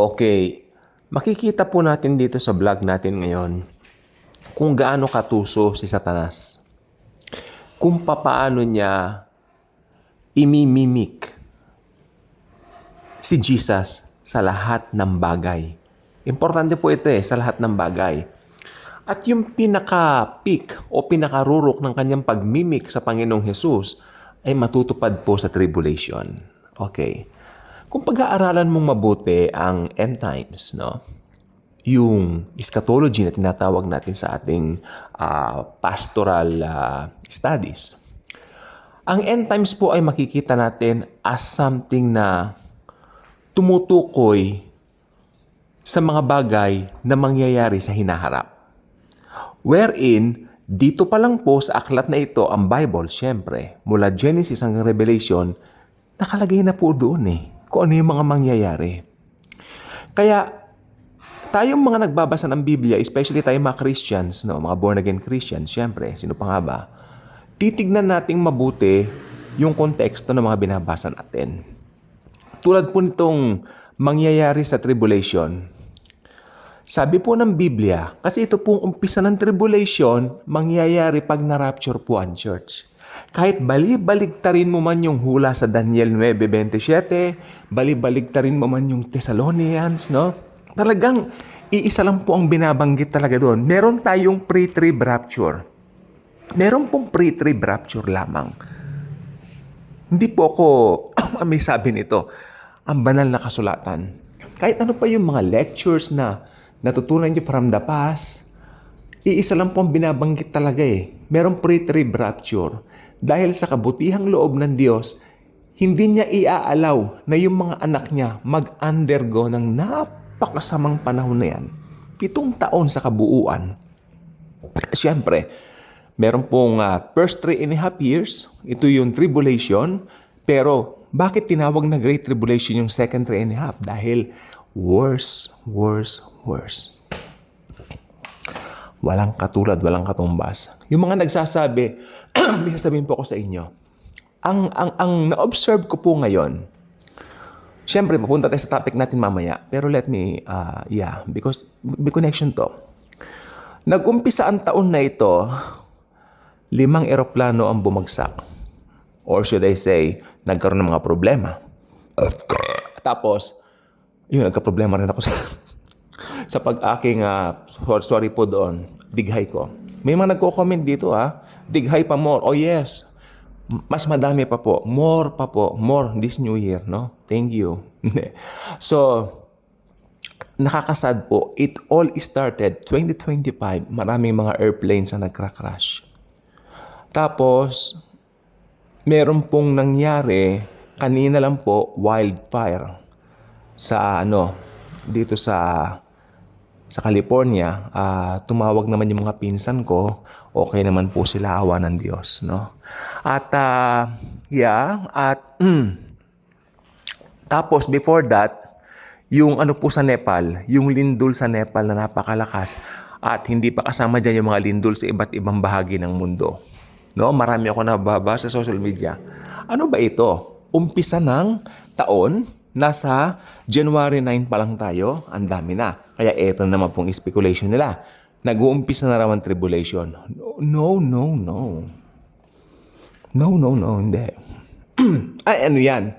Okay, makikita po natin dito sa vlog natin ngayon kung gaano katuso si Satanas. Kung papaano niya imimimik si Jesus sa lahat ng bagay. Importante po ito sa lahat ng bagay. At yung pinaka-peak o pinaka-rurok ng kanyang pagmimik sa Panginoong Hesus ay matutupad po sa tribulation. Okay. Kung pag-aaralan mong mabuti ang end times, no? Yung eschatology na tinatawag natin sa ating pastoral studies. Ang end times po ay makikita natin as something na tumutukoy sa mga bagay na mangyayari sa hinaharap. Wherein, dito pa lang po sa aklat na ito, ang Bible, syempre, mula Genesis hanggang Revelation, nakalagay na po doon kung ano yung mga mangyayari. Kaya, tayong mga nagbabasa ng Biblia, especially tayong mga Christians, no, mga born-again Christians, syempre, sino pa nga ba, titignan nating mabuti yung konteksto ng mga binabasa natin. Tulad po nitong mangyayari sa tribulation. Sabi po ng Biblia, kasi ito pong umpisa ng tribulation, mangyayari pag na-rapture po ang church. Kahit balibaligtarin mo man yung hula sa Daniel 9:27, balibaligtarin mo man yung Thessalonians, no? Talagang iisa lang po ang binabanggit talaga doon. Meron tayong pre-trib rapture. Meron pong pre-trib rapture lamang. Hindi po ako may sabi nito. Ang banal na kasulatan. Kahit ano pa yung mga lectures na natutunan niyo from the past, iisa lang po ang binabanggit talaga Merong pre-trib rapture. Dahil sa kabutihang loob ng Diyos, hindi niya iaalaw na yung mga anak niya mag-undergo ng napakasamang panahon na yan. 7 taon sa kabuuan. Siyempre, meron pong first 3.5 years, ito yung tribulation, pero bakit tinawag na Great Tribulation yung second 3.5? Dahil worse. Walang katulad, walang katumbas. Yung mga nagsasabi, may sasabihin po ako sa inyo, ang na-observe ko po ngayon, syempre, papunta tayo sa topic natin mamaya, pero let me, because may connection to. Nag-umpisa ang taon na ito, 5 eroplano ang bumagsak. Or should I say, nagkaroon ng mga problema. Tapos, nagka-problema rin ako sa pag-aking, sorry po doon, dighay ko. May mga nagko-comment dito dighay pa more. Oh yes, mas madami pa po. More pa po. More this new year, no? Thank you. So, nakakasad po. It all started 2025. Maraming mga airplanes na nagkra-crash. Tapos, meron pong nangyari, kanina lang po, wildfire. Dito sa California, tumawag naman yung mga pinsan ko, okay naman po sila, awa ng Diyos, no? At, tapos before that, yung po sa Nepal, yung lindol sa Nepal na napakalakas, at hindi pa kasama dyan yung mga lindol sa iba't ibang bahagi ng mundo. No? Marami ako nababasa sa social media. Ano ba ito? Umpisa ng taon, nasa January 9 pa lang tayo, ang dami na. Kaya eto naman pong speculation nila. Nag-uumpisa na raw ang tribulation. No. No, hindi. Ay, ano yan?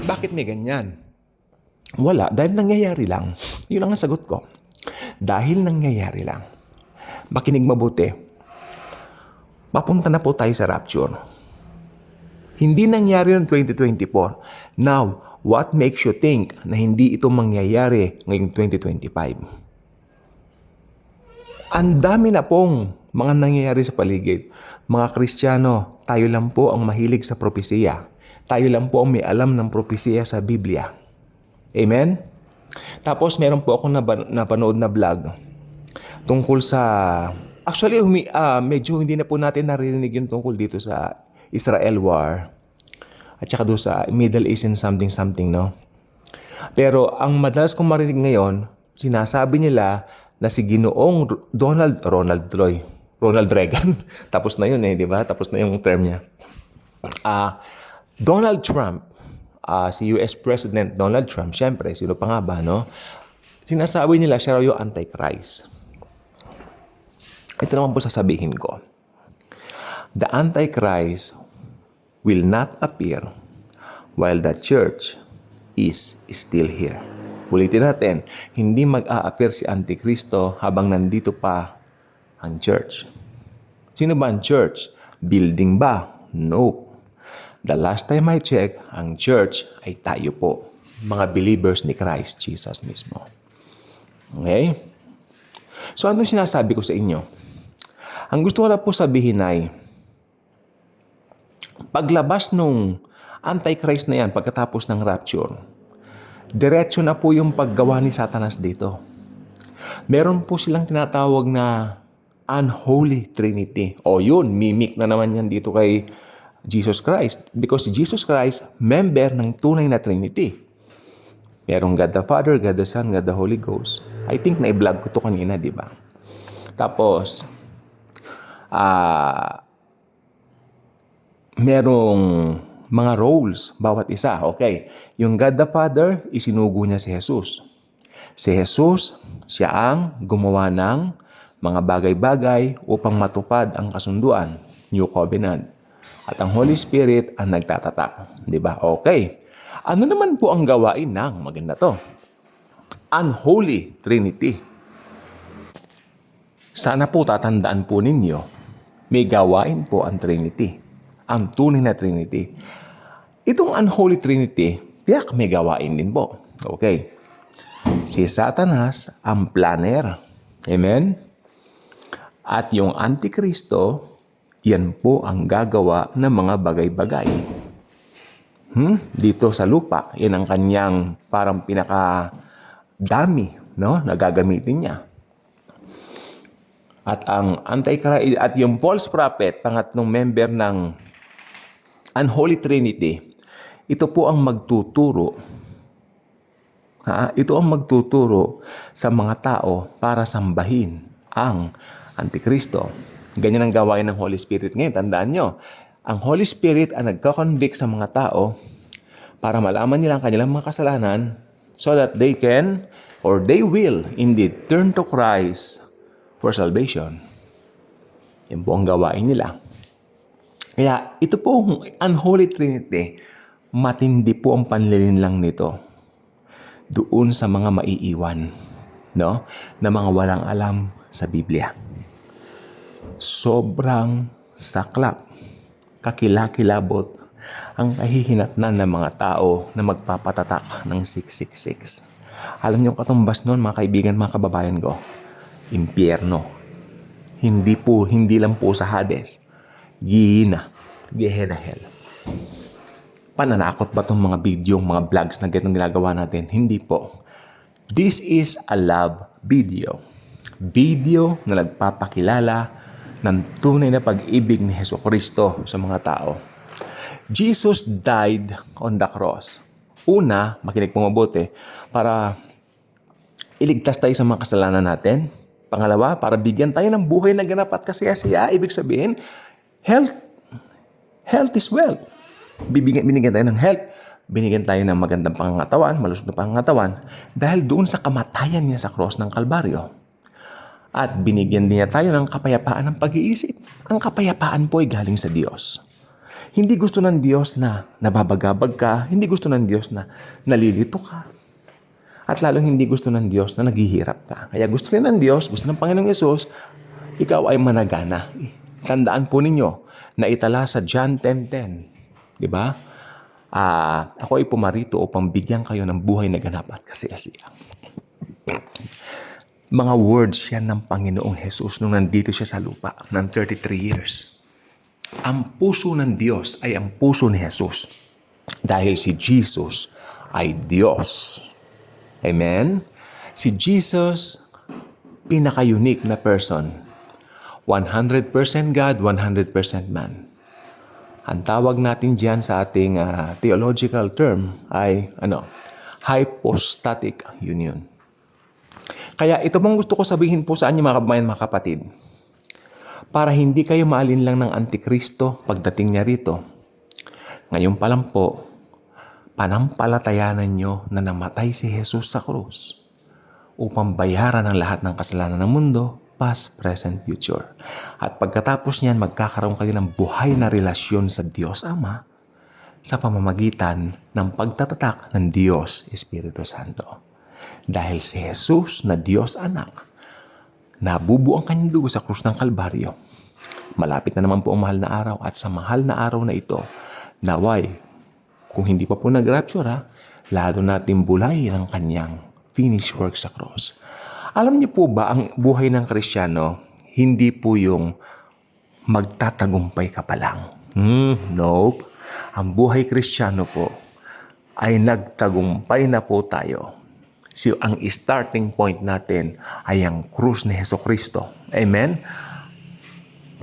Bakit may ganyan? Wala, dahil nangyayari lang. Yun lang ang sagot ko. Dahil nangyayari lang. Makinig mabuti. Papunta na po tayo sa rapture. Hindi nangyari noong 2024. Now, what makes you think na hindi ito mangyayari ngayong 2025? Ang dami na pong mga nangyayari sa paligid. Mga Kristiyano, tayo lang po ang mahilig sa propesiya. Tayo lang po ang may alam ng propesiya sa Biblia. Amen? Tapos meron po akong napanood na vlog tungkol sa... Actually, medyo hindi na po natin naririnig yung tungkol dito sa Israel war at saka doon sa Middle East and something, no? Pero ang madalas kong marinig ngayon, sinasabi nila na si Ginoong Ronald Reagan. Tapos na yun di ba? Tapos na yung term niya. Donald Trump si US President Donald Trump, syempre, sino pa nga ba, no? Sinasabi nila siya raw yung Antichrist. Ito naman po sasabihin ko. The Antichrist will not appear while the church is still here. Ulitin natin, hindi mag-a-appear si Antikristo habang nandito pa ang church. Sino ba ang church? Building ba? No. The last time I checked, ang church ay tayo po, mga believers ni Christ Jesus mismo. Okay? So ano sinasabi ko sa inyo? Ang gusto ko lang po sabihin ay, paglabas nung Antichrist na yan pagkatapos ng rapture, diretso na po yung paggawa ni Satanas dito. Meron po silang tinatawag na unholy trinity. O yun, mimic na naman yan dito kay Jesus Christ. Because Jesus Christ, member ng tunay na trinity. Merong God the Father, God the Son, God the Holy Ghost. I think na-vlog ko to kanina, di ba? Tapos, merong mga roles, bawat isa. Okay, yung God the Father, isinugo niya si Jesus. Si Jesus, siya ang gumawa ng mga bagay-bagay upang matupad ang kasunduan, New Covenant. At ang Holy Spirit ang nagtatatak. Di ba? Okay. Ano naman po ang gawain ng, maganda to, unholy trinity? Sana po tatandaan po ninyo, may gawain po ang Trinity. Ang tunay na Trinity. Itong unholy Trinity, tiyak may gawain din po. Okay. Si Satanas ang planner. Amen? At yung Antikristo, yan po ang gagawa ng mga bagay-bagay. Dito sa lupa, yan ang kanyang parang pinaka-dami, no? Na gagamitin niya. At ang Antichrist at yung false prophet, pangatlong member ng Unholy Trinity, ito po ang magtuturo. Ito ang magtuturo sa mga tao para sambahin ang Antikristo. Ganyan ang gawain ng Holy Spirit ngayon. Tandaan nyo, ang Holy Spirit ang nagko-convict sa mga tao para malaman nila ang kanilang mga kasalanan so that they can or they will indeed turn to Christ for salvation. Yan po ang gawain nila. Kaya ito po, Unholy Trinity, matindi po ang panlilin lang nito doon sa mga maiiwan, no? Na mga walang alam sa Biblia. Sobrang saklap, kakilakilabot ang kahihinatnan ng mga tao na magpapatatak ng 666. Alam niyo katumbas noon, mga kaibigan, mga kababayan ko, impyerno. Hindi lang po sa Hades. Gehenna hell. Pananakot ba itong mga video, mga vlogs na ganitong ginagawa natin? Hindi po. This is a love video. Video na nagpapakilala ng tunay na pag-ibig ni Jesucristo sa mga tao. Jesus died on the cross. Una, makinig po mabuti, para iligtas tayo sa mga kasalanan natin. Pangalawa, para bigyan tayo ng buhay na ganap at kasiyasiya. Ibig sabihin, health is wealth. Binigyan tayo ng health. Binigyan tayo ng magandang pangangatawan, malusog na pangangatawan, dahil doon sa kamatayan niya sa cross ng Kalbaryo. At binigyan din niya tayo ng kapayapaan ng pag-iisip. Ang kapayapaan po ay galing sa Diyos. Hindi gusto ng Diyos na nababagabag ka. Hindi gusto ng Diyos na nalilito ka. At lalong hindi gusto ng Diyos na naghihirap ka. Kaya gusto rin ng Diyos, gusto ng Panginoong Yesus, ikaw ay managana. Tandaan po ninyo na itala sa John 10:10. Diba? Ako ay pumarito upang bigyan kayo ng buhay na ganap at kasiyasiya. Mga words yan ng Panginoong Jesus nung nandito siya sa lupa ng 33 years. Ang puso ng Diyos ay ang puso ni Jesus. Dahil si Jesus ay Diyos. Amen? Si Jesus, pinaka-unique na person. 100% God, 100% man. Ang tawag natin diyan sa ating theological term ay hypostatic union. Kaya ito mong gusto ko sabihin po sa inyo mga kababayan, mga kapatid. Para hindi kayo maalinlang ng Antikristo pagdating niya rito. Ngayon pa lang po, Panampalatayanan nyo na namatay si Jesus sa krus upang bayaran ang lahat ng kasalanan ng mundo, past, present, future. At pagkatapos niyan, magkakaroon kayo ng buhay na relasyon sa Diyos Ama sa pamamagitan ng pagtatatak ng Diyos Espiritu Santo. Dahil si Jesus na Diyos Anak, nabubuo ang kanyang dugo sa krus ng Kalbaryo. Malapit na naman po ang mahal na araw at sa mahal na araw na ito, naway, kung hindi pa po nag-rapture lalo natin bulay ang kanyang finished work sa cross. Alam niyo po ba, ang buhay ng Kristiyano, hindi po yung magtatagumpay ka pa lang. Nope. Ang buhay Kristiyano po ay nagtagumpay na po tayo. So, ang starting point natin ay ang krus ni Jesucristo. Amen?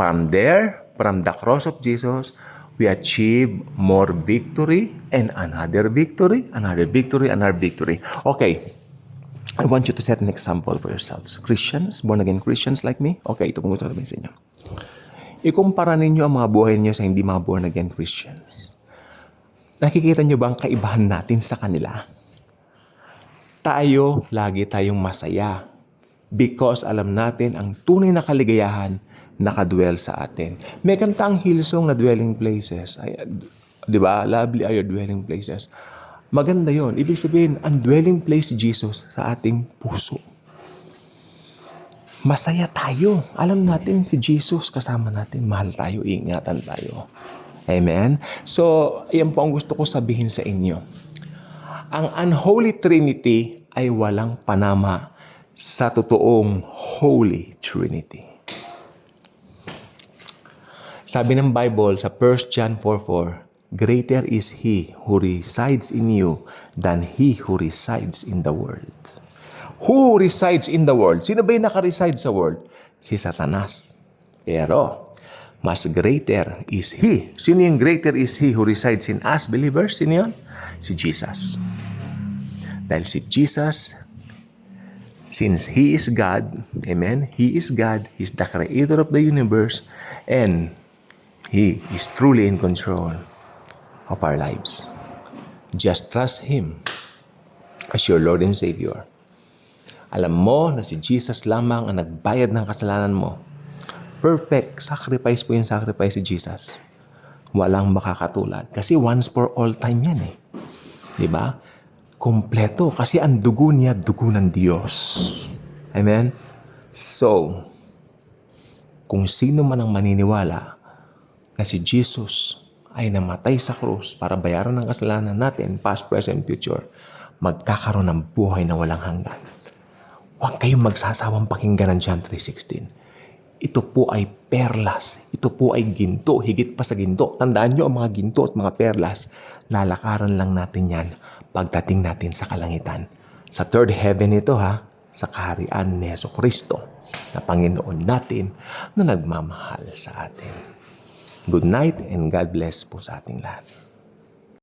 From there, from the cross of Jesus, we achieve more victory and another victory, another victory, another victory. Okay, I want you to set an example for yourselves. Christians, born-again Christians like me. Okay, ito pong gusto sabihin sa inyo. Ikumpara ninyo ang mga buhay niyo sa hindi mga born-again Christians. Nakikita niyo ba ang kaibahan natin sa kanila? Tayo, lagi tayong masaya because alam natin ang tunay na kaligayahan nakadwell sa atin. May kanta ang Hillsong na dwelling places. Ay, di ba? Lovely are your dwelling places. Maganda yon. Ibig sabihin, ang dwelling place si Jesus sa ating puso. Masaya tayo. Alam natin si Jesus kasama natin. Mahal tayo, ingatan tayo. Amen? So, yan po ang gusto ko sabihin sa inyo. Ang unholy Trinity ay walang panama sa totoong Holy Trinity. Sabi ng Bible sa 1 John 4:4, greater is He who resides in you than he who resides in the world. Who resides in the world? Sino ba yung naka-reside sa world? Si Satanas. Pero, mas greater is He. Sino yung greater is He who resides in us, believers? Sino yun? Si Jesus. Dahil si Jesus, since He is God, amen, He is God, He's the creator of the universe, and He is truly in control of our lives. Just trust Him as your Lord and Savior. Alam mo na si Jesus lamang ang nagbayad ng kasalanan mo. Perfect sacrifice po yung sacrifice si Jesus. Walang makakatulad. Kasi once for all time yan eh. Diba? Kompleto. Kasi ang dugo niya, dugo ng Diyos. Amen? So, kung sino man ang maniniwala na si Jesus ay namatay sa krus para bayaran ng kasalanan natin, past, present, future, magkakaroon ng buhay na walang hanggan. Huwag kayong magsasawang pakinggan ng John 3:16. Ito po ay perlas. Ito po ay ginto. Higit pa sa ginto. Tandaan nyo ang mga ginto at mga perlas. Lalakaran lang natin yan pagdating natin sa kalangitan. Sa third heaven ito sa kaharian ni Jesucristo na Panginoon natin na nagmamahal sa atin. Good night and God bless po sa ating lahat.